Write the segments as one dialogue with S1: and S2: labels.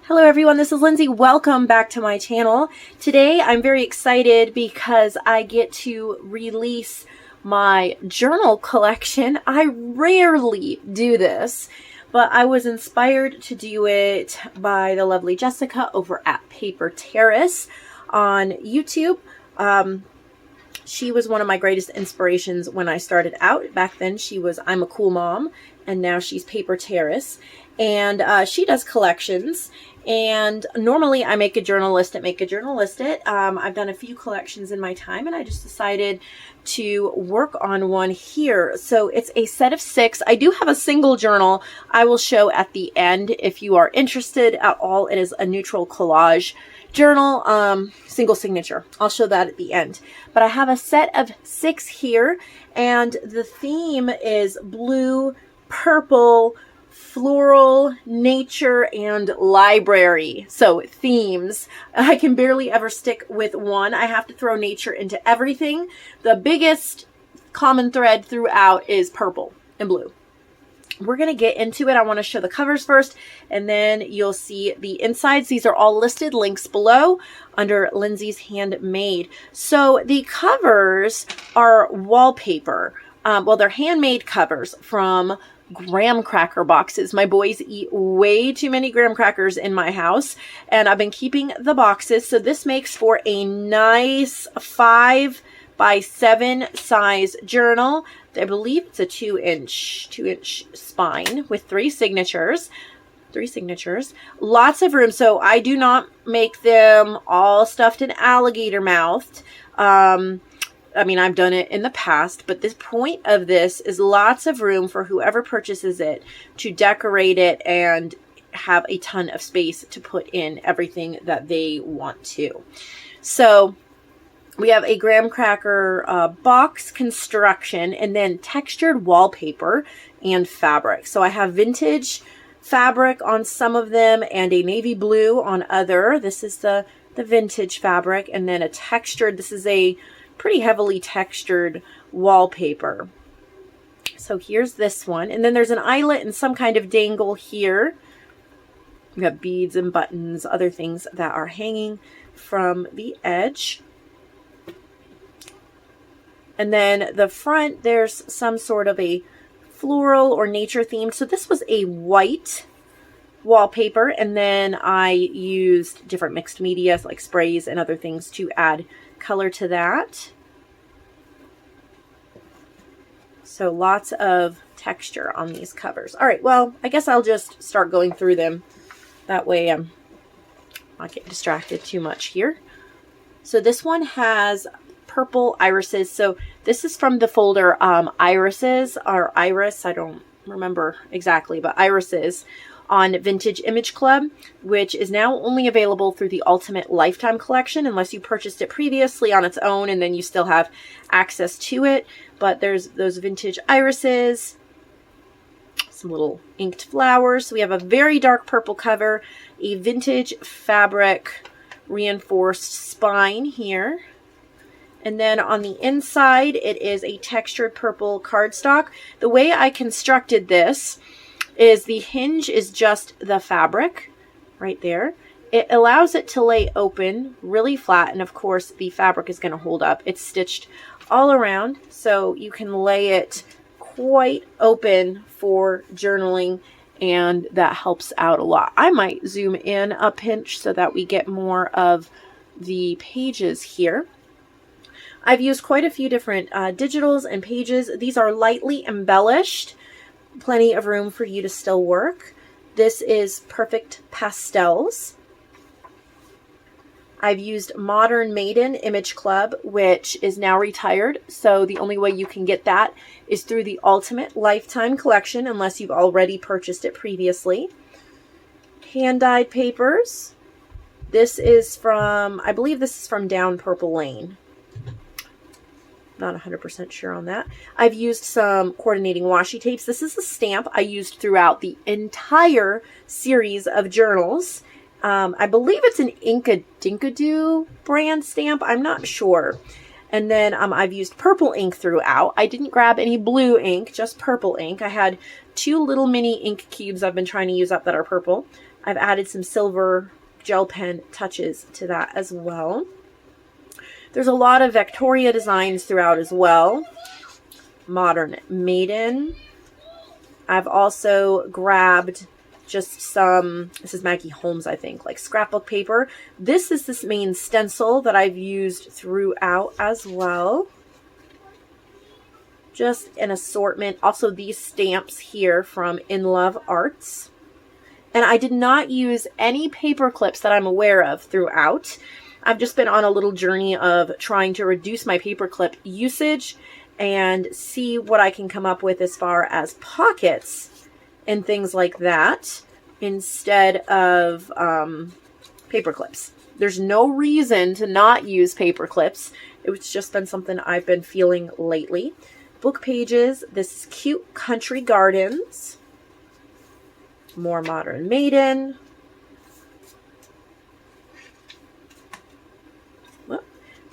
S1: Hello everyone, this is Lindsay. Welcome back to my channel. Today I'm very excited because I get to release my journal collection. I rarely do this, but I was inspired to do it by the lovely Jessica over at Paper Terrace on YouTube. She was one of my greatest inspirations when I started out. Back then she was I'm a Cool Mom, and now she's Paper Terrace. And she does collections. And normally I make a journal list it. I've done a few collections in my time, and I just decided to work on one here. So it's a set of 6. I do have a single journal I will show at the end if you are interested at all. It is a neutral collage journal, single signature. I'll show that at the end. But I have a set of 6 here, and the theme is blue, purple, floral, nature, and library. So themes. I can barely ever stick with one. I have to throw nature into everything. The biggest common thread throughout is purple and blue. We're going to get into it. I want to show the covers first, and then you'll see the insides. These are all listed, links below under Lindsay's Handmade. So the covers are wallpaper. Well, they're handmade covers from graham cracker boxes. My boys eat way too many graham crackers in my house, and I've been keeping the boxes. So this makes for a nice 5 by 7 size journal. I believe it's a 2-inch spine with 3 signatures. Lots of room. So I do not make them all stuffed and alligator mouthed. I mean, I've done it in the past, but the point of this is lots of room for whoever purchases it to decorate it and have a ton of space to put in everything that they want to. So we have a graham cracker box construction, and then textured wallpaper and fabric. So I have vintage fabric on some of them and a navy blue on other. This is the vintage fabric, and then a textured, this is a pretty heavily textured wallpaper. So here's this one, and then there's an eyelet and some kind of dangle here. We have beads and buttons, other things that are hanging from the edge. And then the front, there's some sort of a floral or nature theme. So this was a white wallpaper, and then I used different mixed media like sprays and other things to add color to that. So lots of texture on these covers. All right, well, I guess I'll just start going through them. That way I'm not getting distracted too much here. So this one has purple irises. So this is from the folder Irises, or Iris, I don't remember exactly, but Irises on Vintage Image Club, which is now only available through the Ultimate Lifetime Collection unless you purchased it previously on its own, and then you still have access to it. But there's those vintage irises, some little inked flowers. So we have a very dark purple cover, a vintage fabric reinforced spine here. And then on the inside, it is a textured purple cardstock. The way I constructed this is the hinge is just the fabric right there. It allows it to lay open really flat, and of course the fabric is going to hold up. It's stitched all around, so you can lay it quite open for journaling, and that helps out a lot. I might zoom in a pinch so that we get more of the pages here. I've used quite a few different digitals and pages. These are lightly embellished. Plenty of room for you to still work. This is Perfect Pastels. I've used Modern Maiden Image Club, which is now retired. So the only way you can get that is through the Ultimate Lifetime Collection, unless you've already purchased it previously. Hand-dyed papers. This is from, I believe this is from Down Purple Lane. Not 100% sure on that. I've used some coordinating washi tapes. This is a stamp I used throughout the entire series of journals. I believe it's an Inkadinkado brand stamp. I'm not sure. And then I've used purple ink throughout. I didn't grab any blue ink, just purple ink. I had 2 little mini ink cubes I've been trying to use up that are purple. I've added some silver gel pen touches to that as well. There's a lot of Victoria designs throughout as well. Modern Maiden. I've also grabbed just some, this is Maggie Holmes, I think, like scrapbook paper. This is this main stencil that I've used throughout as well. Just an assortment. Also these stamps here from In Love Arts. And I did not use any paper clips that I'm aware of throughout. I've just been on a little journey of trying to reduce my paperclip usage and see what I can come up with as far as pockets and things like that instead of paper clips. There's no reason to not use paper clips. It's just been something I've been feeling lately. Book pages. This is Cute Country Gardens. More Modern Maiden.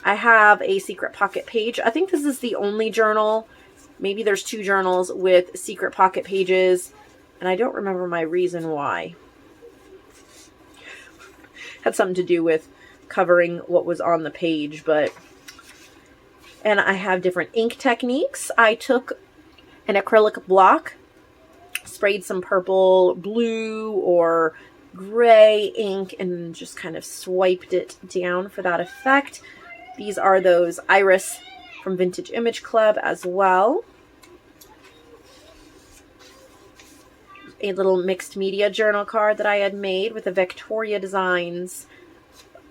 S1: I have a secret pocket page. I think this is the only journal. Maybe there's 2 journals with secret pocket pages. And I don't remember my reason why. Had something to do with covering what was on the page, but... And I have different ink techniques. I took an acrylic block, sprayed some purple, blue, or gray ink, and just kind of swiped it down for that effect. These are those Iris from Vintage Image Club as well. A little mixed media journal card that I had made with a Victoria Designs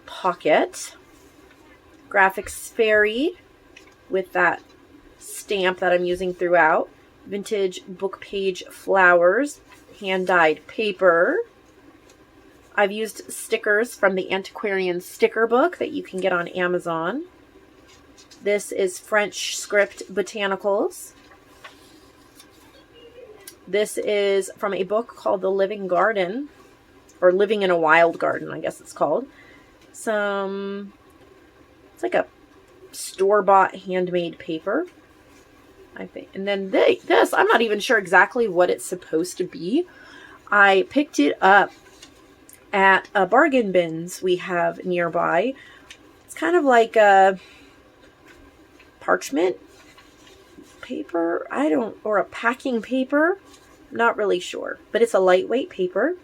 S1: pocket. Graphics Fairy with that stamp that I'm using throughout. Vintage book page flowers, hand-dyed paper. I've used stickers from the Antiquarian sticker book that you can get on Amazon. This is French script botanicals. This is from a book called The Living Garden, or Living in a Wild Garden, I guess it's called. It's like a store-bought handmade paper, I think. And then this, I'm not even sure exactly what it's supposed to be. I picked it up at a bargain bins we have nearby. It's kind of like a parchment paper, or a packing paper. I'm not really sure, but it's a lightweight paper.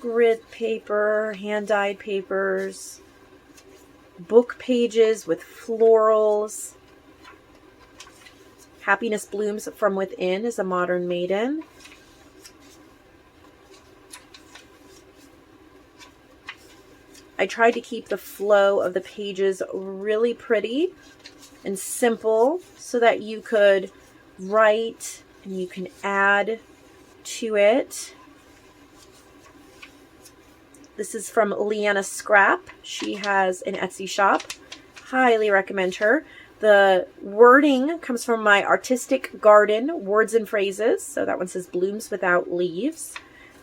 S1: Grid paper, hand-dyed papers, book pages with florals. Happiness Blooms from Within is a Modern Maiden. I tried to keep the flow of the pages really pretty and simple so that you could write and you can add to it. This is from Leanna Scrap. She has an Etsy shop. Highly recommend her. The wording comes from my Artistic Garden Words and Phrases. So that one says Blooms Without Leaves.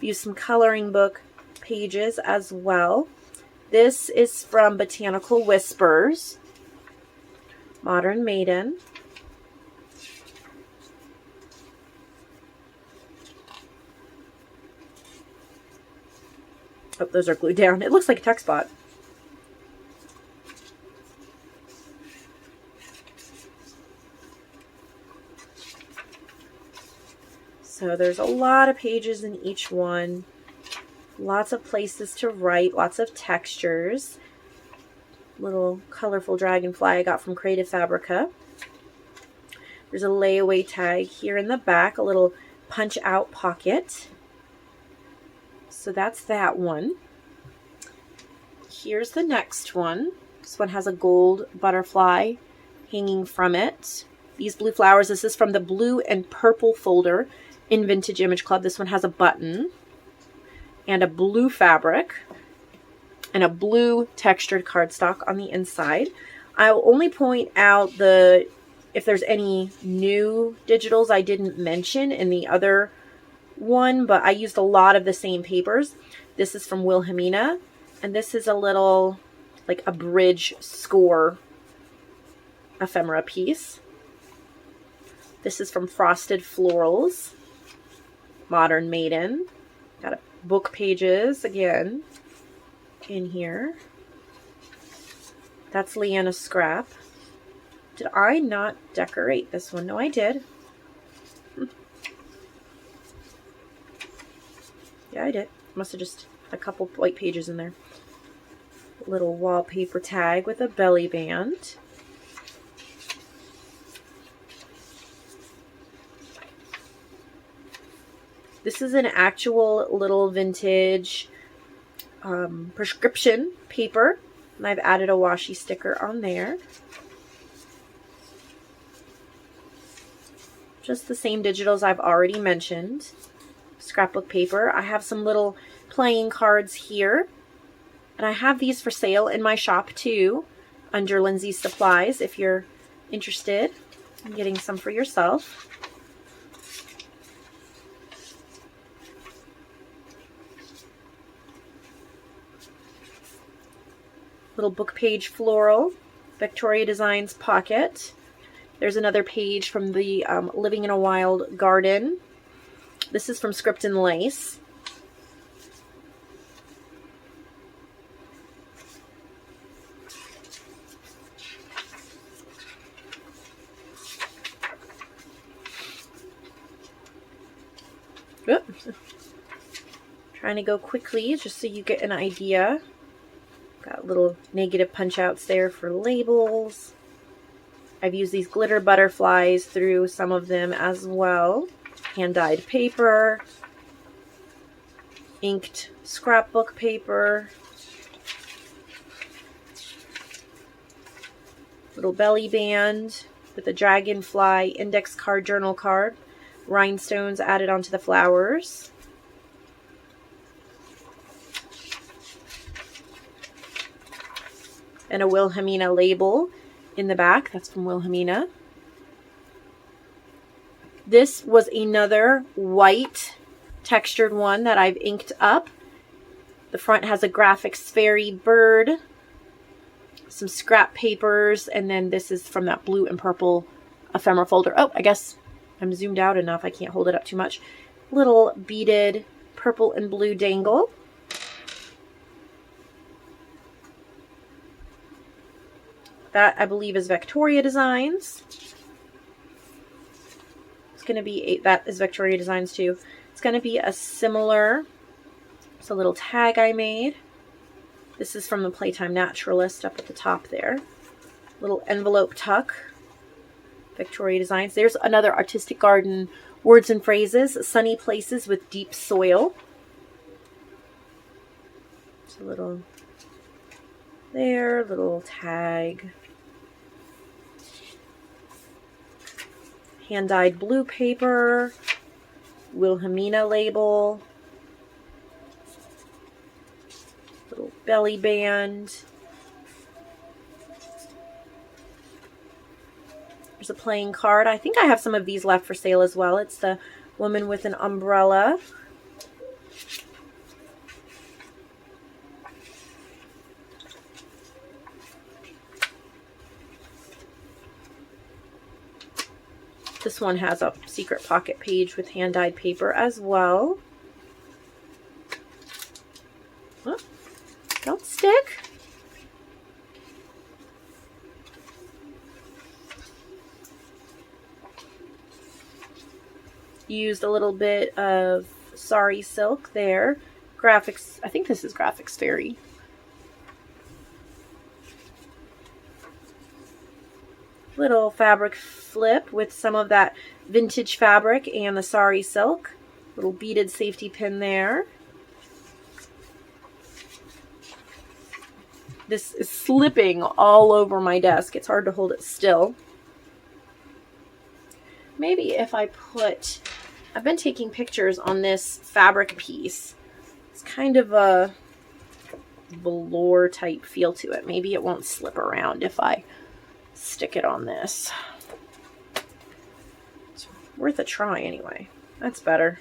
S1: Use some coloring book pages as well. This is from Botanical Whispers. Modern Maiden. Oh, those are glued down. It looks like a text spot. So there's a lot of pages in each one. Lots of places to write. Lots of textures. Little colorful dragonfly I got from Creative Fabrica. There's a layaway tag here in the back. A little punch out pocket. So that's that one. Here's the next one. This one has a gold butterfly hanging from it. These blue flowers, this is from the blue and purple folder in Vintage Image Club. This one has a button and a blue fabric and a blue textured cardstock on the inside. I'll only point out if there's any new digitals I didn't mention in the other one, but I used a lot of the same papers. This is from Wilhelmina, and this is a little, like a bridge score ephemera piece. This is from Frosted Florals, Modern Maiden. Got a book pages again in here. That's Leanna's scrap. Did I not decorate this one? No, I did. Yeah, I did. Must have just a couple white pages in there. A little wallpaper tag with a belly band. This is an actual little vintage prescription paper, and I've added a washi sticker on there. Just the same digitals I've already mentioned. Scrapbook paper. I have some little playing cards here, and I have these for sale in my shop too, under Lindsay's Supplies, if you're interested in getting some for yourself. Little book page floral, Victoria Designs pocket. There's another page from the Living in a Wild Garden. This is from Script and Lace. Oops. Trying to go quickly just so you get an idea. Got little negative punch outs there for labels. I've used these glitter butterflies through some of them as well. Hand-dyed paper. Inked scrapbook paper. Little belly band with a dragonfly index card, journal card. Rhinestones added onto the flowers. And a Wilhelmina label in the back. That's from Wilhelmina. This was another white textured one that I've inked up. The front has a graphics fairy bird, some scrap papers, and then this is from that blue and purple ephemera folder. Oh, I guess I'm zoomed out enough. I can't hold it up too much. Little beaded purple and blue dangle. That, I believe, is Victoria Designs. It's going to be, that is Victoria Designs too. It's going to be a similar, it's a little tag I made. This is from the Playtime Naturalist up at the top there. Little envelope tuck. Victoria Designs. There's another Artistic Garden words and phrases. Sunny places with deep soil. It's a little there, little tag. Hand-dyed blue paper, Wilhelmina label, little belly band. There's a playing card. I think I have some of these left for sale as well. It's the woman with an umbrella. This one has a secret pocket page with hand-dyed paper as well. Oh, don't stick. Used a little bit of sari silk there. Graphics, I think this is Graphics Fairy. Little fabric flip with some of that vintage fabric and the sari silk. Little beaded safety pin there. This is slipping all over my desk. It's hard to hold it still. Maybe if I put, I've been taking pictures on this fabric piece. It's kind of a velour type feel to it. Maybe it won't slip around if I stick it on this. It's worth a try anyway. That's better.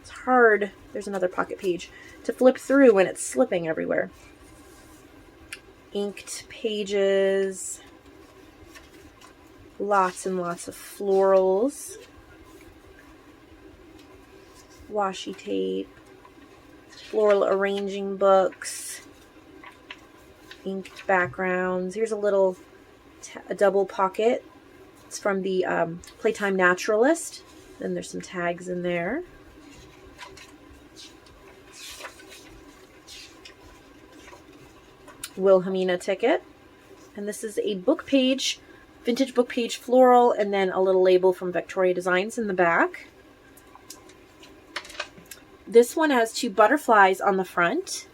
S1: It's hard, there's another pocket page, to flip through when it's slipping everywhere. Inked pages. Lots and lots of florals. Washi tape. floral arranging books, inked backgrounds. Here's a little a double pocket. It's from the Playtime Naturalist. Then there's some tags in there. Wilhelmina ticket. And this is a book page, vintage book page floral, and then a little label from Victoria Designs in the back. This one has 2 butterflies on the front.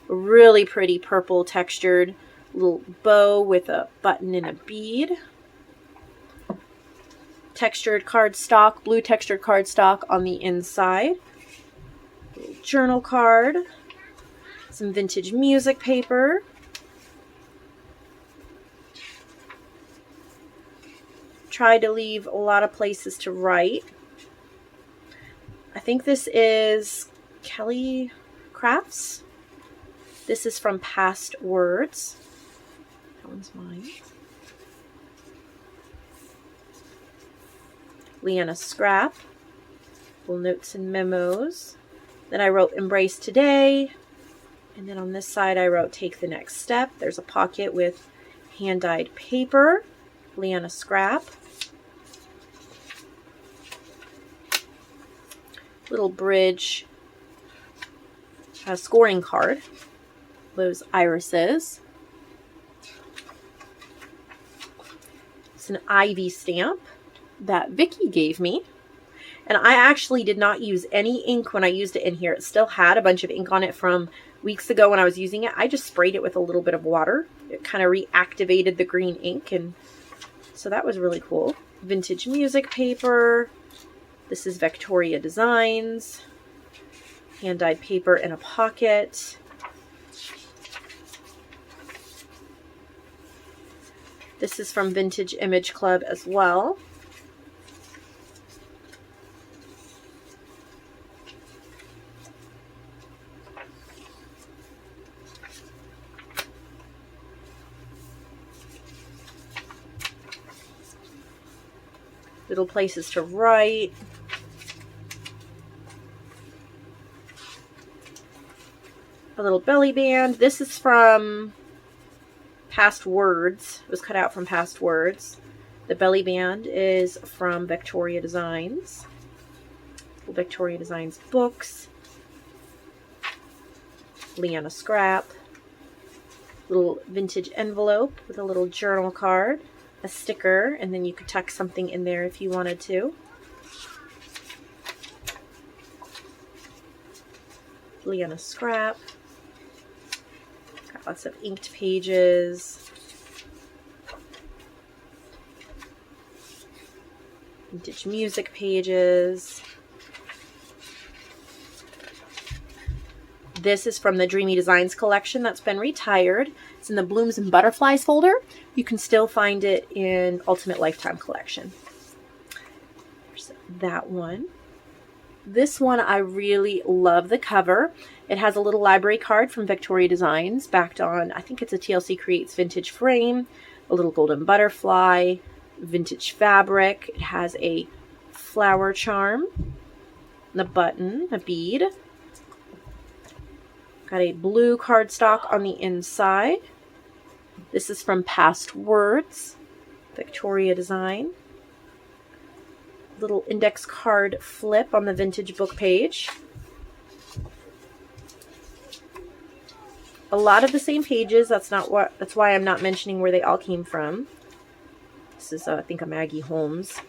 S1: Really pretty purple textured little bow with a button and a bead. Textured cardstock, blue textured cardstock on the inside. Little journal card. Some vintage music paper. Tried to leave a lot of places to write. I think this is Kelly Crafts. This is from Past Words. That one's mine. Leanna Scrap. Little notes and memos. Then I wrote Embrace Today. And then on this side I wrote Take the Next Step. There's a pocket with hand-dyed paper. Leanna Scrap. Little bridge scoring card. Those irises. It's an ivy stamp that Vicky gave me. And I actually did not use any ink when I used it in here. It still had a bunch of ink on it from weeks ago when I was using it. I just sprayed it with a little bit of water. It kind of reactivated the green ink, and so that was really cool. Vintage music paper. This is Victoria Designs. Hand-dyed paper in a pocket. This is from Vintage Image Club as well. Little places to write. A little belly band. This is from Past Words. It was cut out from Past Words. The belly band is from Victoria Designs. Little Victoria Designs books. Leanna Scrap. Little vintage envelope with a little journal card. A sticker, and then you could tuck something in there if you wanted to. Leanna Scrap. Got lots of inked pages. Vintage music pages. This is from the Dreamy Designs collection that's been retired. It's in the Blooms and Butterflies folder. You can still find it in Ultimate Lifetime Collection. There's that one. This one, I really love the cover. It has a little library card from Victoria Designs backed on, I think it's a TLC Creates vintage frame, a little golden butterfly, vintage fabric. It has a flower charm, and a button, a bead. Got a blue cardstock on the inside. This is from Past Words, Victoria Design. Little index card flip on the vintage book page. A lot of the same pages. That's why I'm not mentioning where they all came from. This is I think a Maggie Holmes.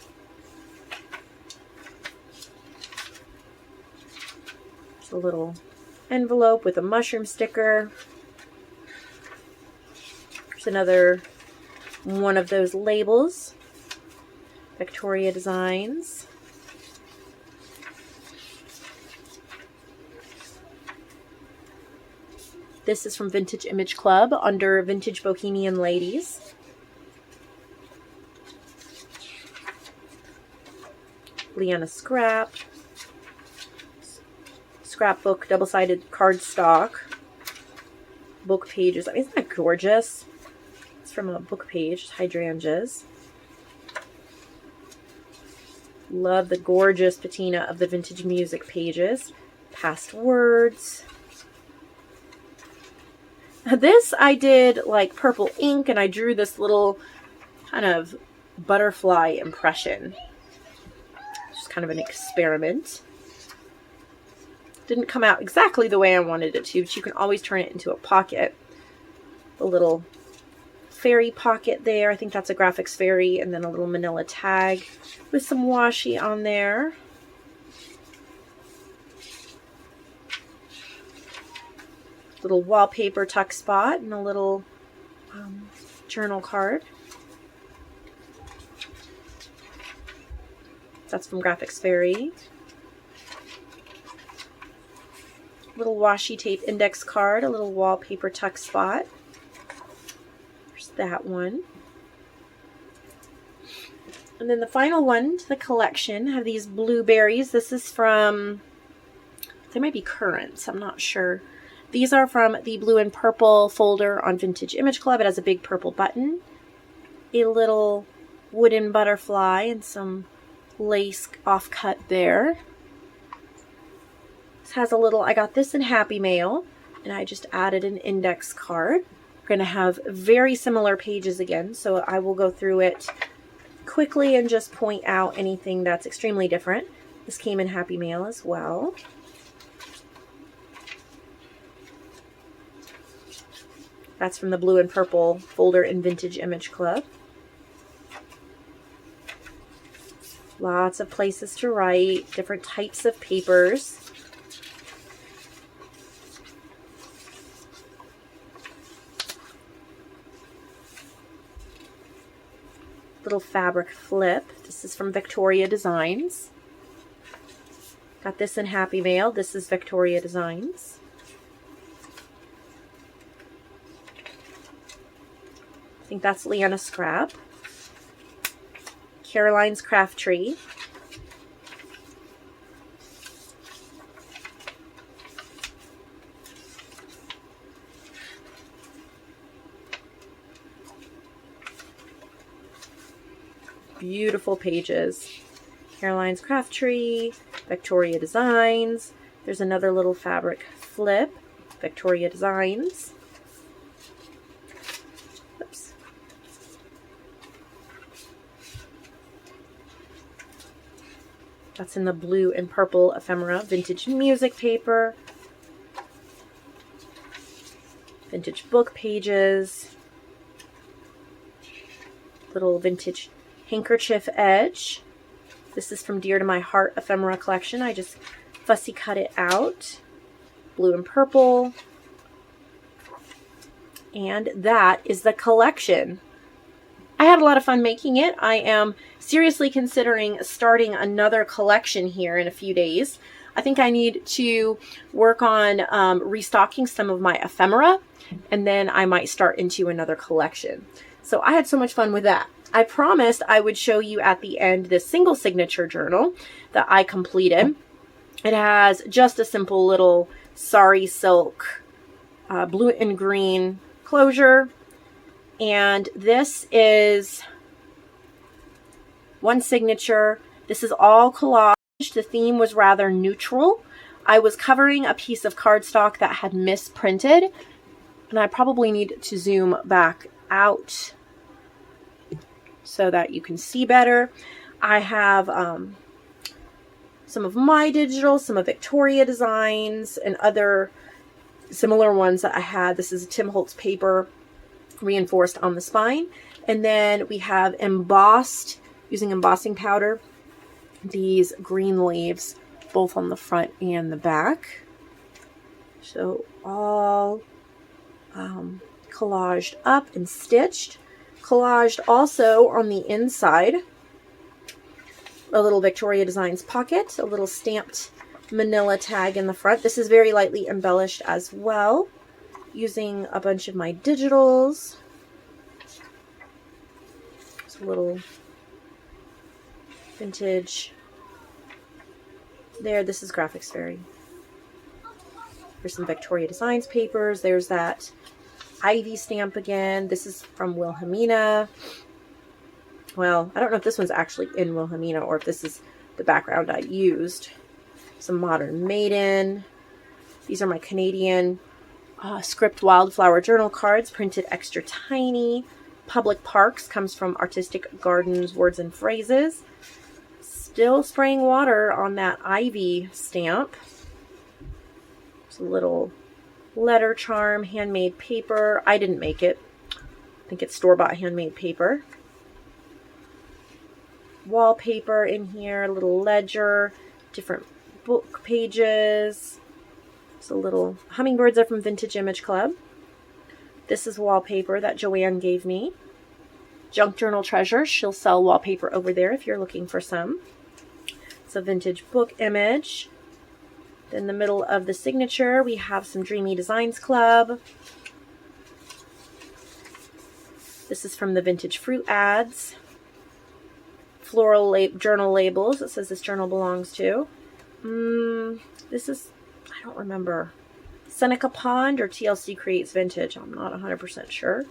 S1: It's a little envelope with a mushroom sticker. There's another one of those labels. Victoria Designs. This is from Vintage Image Club under Vintage Bohemian Ladies. Leanna Scrap. Scrapbook, double-sided cardstock. Book pages. I mean, isn't that gorgeous? It's from a book page. Hydrangeas. Love the gorgeous patina of the vintage music pages. past words. This I did like purple ink, and I drew this little kind of butterfly impression. Just kind of an experiment. Didn't come out exactly the way I wanted it to, but you can always turn it into a pocket. A little fairy pocket there. I think that's a graphics fairy, and then a little manila tag with some washi on there. Little wallpaper tuck spot and a little journal card. That's from Graphics Fairy. Little washi tape index card, a little wallpaper tuck spot. There's that one. And then the final one to the collection have these blueberries. This is from, they might be Currents, I'm not sure. These are from the blue and purple folder on Vintage Image Club. It has a big purple button, a little wooden butterfly, and some lace offcut there. This has a little, I got this in Happy Mail, and I just added an index card. We're going to have very similar pages again, so I will go through it quickly and just point out anything that's extremely different. This came in Happy Mail as well. That's from the blue and purple folder in Vintage Image Club. Lots of places to write, different types of papers. Little fabric flip. This is from Victoria Designs. Got this in Happy Mail. This is Victoria Designs. I think that's Leanna Scrap. Caroline's Craft Tree. Beautiful pages. Caroline's Craft Tree, Victoria Designs. There's another little fabric flip, Victoria Designs. Oops. That's in the blue and purple ephemera, vintage music paper, vintage book pages, little vintage handkerchief edge. This is from Dear to My Heart ephemera collection. I just fussy cut it out. Blue and purple. And that is the collection. I had a lot of fun making it. I am seriously considering starting another collection here in a few days. I think I need to work on restocking some of my ephemera, and then I might start into another collection. So I had so much fun with that. I promised I would show you at the end this single signature journal that I completed. It has just a simple little sari silk blue and green closure. And this is one signature. This is all collage. The theme was rather neutral. I was covering a piece of cardstock that had misprinted, and I probably need to zoom back out so that you can see better. I have some of my digital, some of Victoria Designs, and other similar ones that I had. This is a Tim Holtz paper reinforced on the spine. And then we have embossed, using embossing powder, these green leaves, both on the front and the back. So all collaged up and stitched. Collaged also on the inside, a little Victoria Designs pocket, a little stamped manila tag in the front. This is very lightly embellished as well, using a bunch of my digitals. It's a little vintage there. This is Graphics Fairy. There's some Victoria Designs papers. There's that Ivy stamp again. This is from Wilhelmina. Well, I don't know if this one's actually in Wilhelmina or if this is the background I used. Some Modern Maiden. These are my Canadian script wildflower journal cards, printed extra tiny. Public Parks comes from Artistic Gardens Words and Phrases. Still spraying water on that Ivy stamp. It's a little letter charm, handmade paper. I didn't make it. I think it's store-bought handmade paper. Wallpaper in here, a little ledger, different book pages. It's a little hummingbirds are from Vintage Image Club. This is wallpaper that Joanne gave me. Junk Journal Treasure. She'll sell wallpaper over there if you're looking for some. It's a vintage book image. In the middle of the signature, we have some Dreamy Designs Club. This is from the Vintage Fruit ads. Floral journal labels. It says this journal belongs to. This is, I don't remember. Seneca Pond or TLC Creates Vintage. I'm not 100% sure.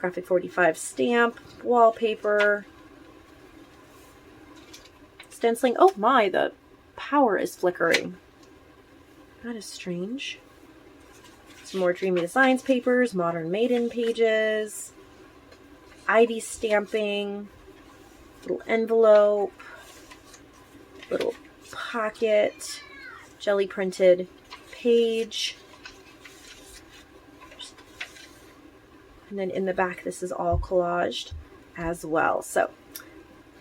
S1: Graphic 45 stamp. Wallpaper. Stenciling. Oh my, the power is flickering. That is strange. Some more Dreamy Designs papers. Modern Maiden pages. Ivy stamping. Little envelope. Little pocket. Jelly printed page. And then in the back, this is all collaged as well. So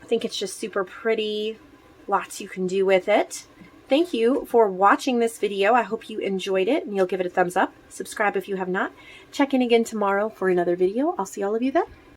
S1: I think it's just super pretty. Lots you can do with it. Thank you for watching this video. I hope you enjoyed it and you'll give it a thumbs up. Subscribe if you have not. Check in again tomorrow for another video. I'll see all of you then.